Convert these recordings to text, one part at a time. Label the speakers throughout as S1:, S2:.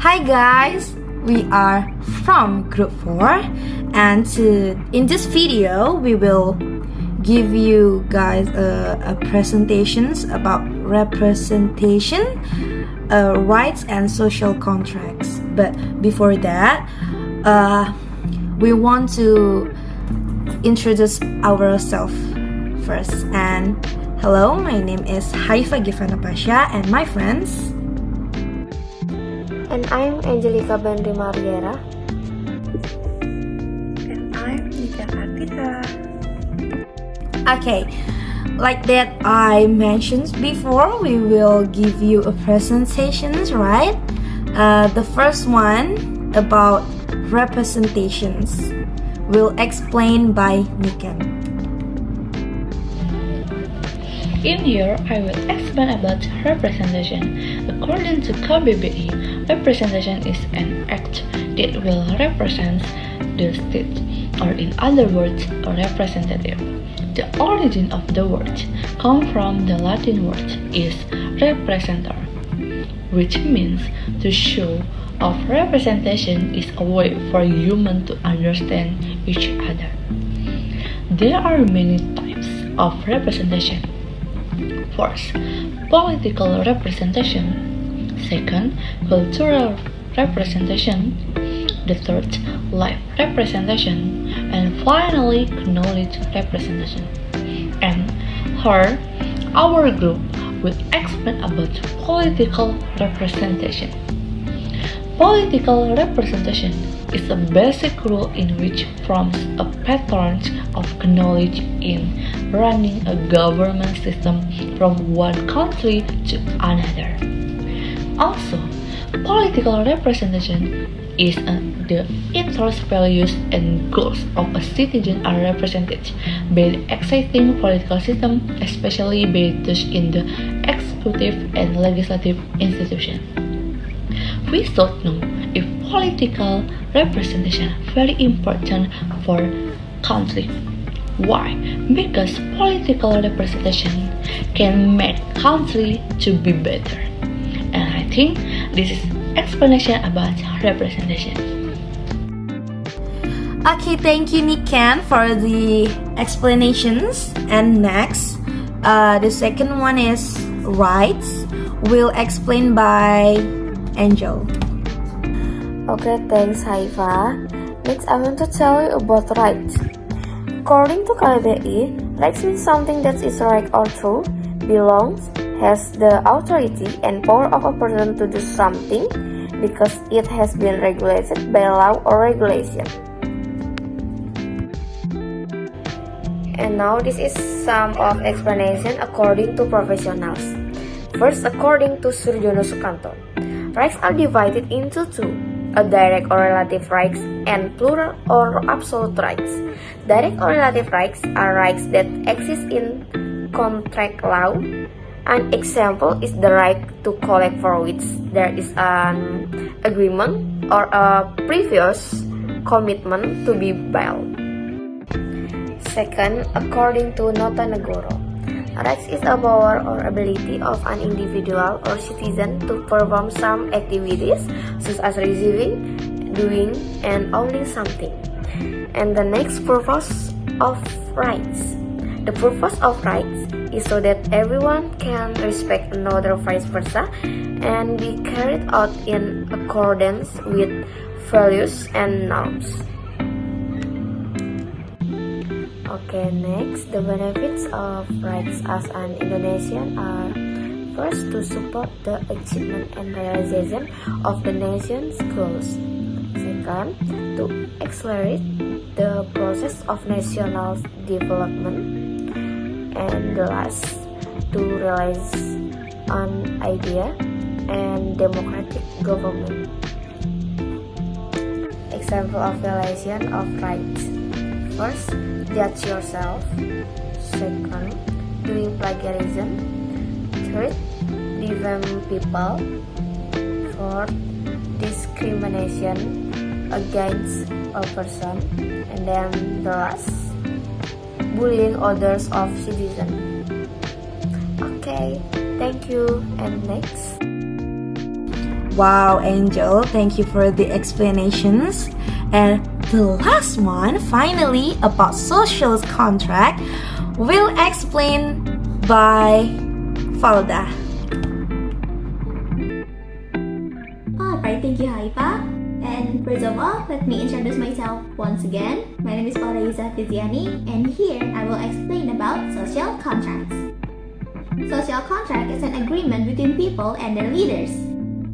S1: Hi guys, we are from Group 4 and in this video we will give you guys a presentations about representation, rights and social contracts. But before that, we want to introduce ourselves first. And hello, my name is Haifa, Gefana, Pashya, and my friends.
S2: And I'm Angelica, Benry, Mariera.
S3: And I'm Niken Ardita.
S1: Okay, like that I mentioned before, we will give you a presentations, right? The first one about representations will explain by Niken.
S3: In here, I will explain about representation. According to KBBI, representation is an act that will represent the state, or in other words, a representative. The origin of the word comes from the Latin word is representer, which means to show. Of representation is a way for humans to understand each other. There are many types of representation. First, political representation. Second, cultural representation. The third, life representation. And finally, knowledge representation. And here, our group will explain about political representation. Political representation is a basic rule in which forms a pattern of knowledge in running a government system from one country to another. Also, political representation is the interests, values, and goals of a citizen are represented by the existing political system, especially by those in the executive and legislative institution. We should know if political representation very important for country. Why? Because political representation can make country to be better. And I think this is explanation about representation.
S1: Okay, thank you Niken for the explanations. And next, the second one is rights. Will explain by Angel.
S2: Okay, thanks Haifa. Next, I want to tell you about rights. According to KBBI, rights means something that is right or true, belongs, has the authority and power of a person to do something because it has been regulated by law or regulation. And now this is some of explanation according to professionals. First, according to Surjono Sukanto, rights are divided into two, a direct or relative rights and plural or absolute rights. Direct or relative rights are rights that exist in contract law. An example is the right to collect for which there is an agreement or a previous commitment to be billed. Second, according to Nota Negoro, rights is a power or ability of an individual or citizen to perform some activities such as receiving, doing, and owning something. And the next purpose of rights. The purpose of rights is so that everyone can respect another vice versa and be carried out in accordance with values and norms. Okay, next, the benefits of rights as an Indonesian are first, to support the achievement and realization of the nation's goals. Second, to accelerate the process of national development. And the last, to realize an idea and democratic government. Example of realization of rights. First, judge yourself. Second, doing plagiarism. Third, defame people. Fourth, discrimination against a person. And then the last, bullying others of citizens. Okay, thank you. And next.
S1: Wow, Angel, thank you for the explanations. And the last one, finally, about social contract, will explain by Valda.
S4: Alright, thank you, Haifa. And first of all, let me introduce myself once again. My name is Valda Hafidziani, and here I will explain about social contracts. Social contract is an agreement between people and their leaders,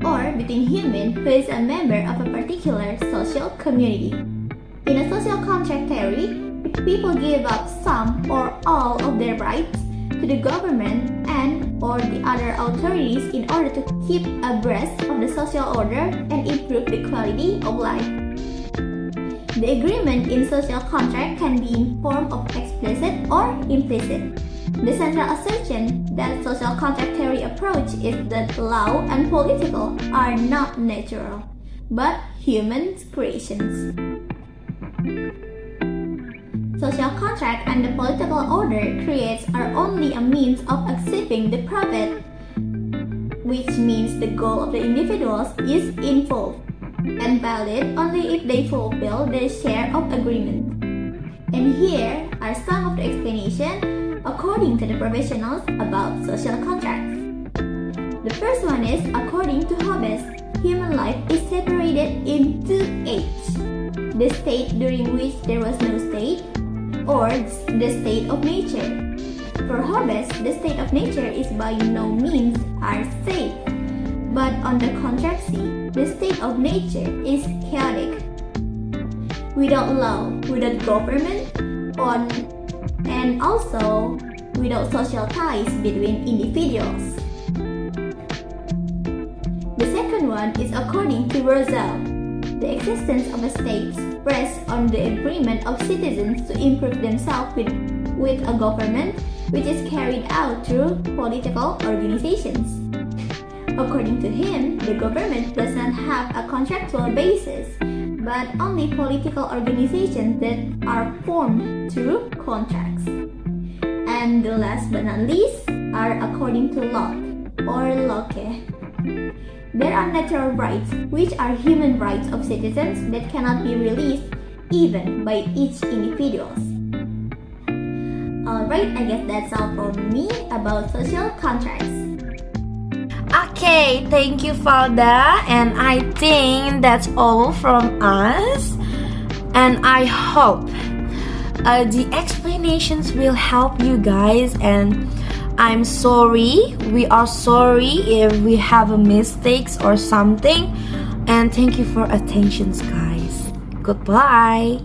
S4: or between human who is a member of a particular social community. In a social contract theory, people give up some or all of their rights to the government and or the other authorities in order to keep abreast of the social order and improve the quality of life. The agreement in social contract can be in form of explicit or implicit. The central assertion that social contract theory approach is that law and political are not natural, but human creations. Social contract and the political order creates are only a means of achieving the profit, which means the goal of the individuals is involved and valid only if they fulfill their share of agreement. And here are some of the explanations according to the professionals about social contracts. The first one is, according to Hobbes, human life is separated into ages: the state during which there was no state, or the state of nature. For Hobbes, the state of nature is by no means are safe, but on the contrary, the state of nature is chaotic. Without law, without government, and also without social ties between individuals. The second one is according to Rousseau. The existence of a state rests on the agreement of citizens to improve themselves with a government which is carried out through political organizations. According to him, the government does not have a contractual basis, but only political organizations that are formed through contracts. And the last but not least are according to Locke or Locke. There are natural rights, which are human rights of citizens that cannot be released even by each individual. Alright, I guess that's all from me about social contracts.
S1: Okay, thank you, Valda. And I think that's all from us. And I hope the explanations will help you guys. And I'm sorry, we are sorry if we have a mistakes or something. And thank you for attentions, guys. Goodbye.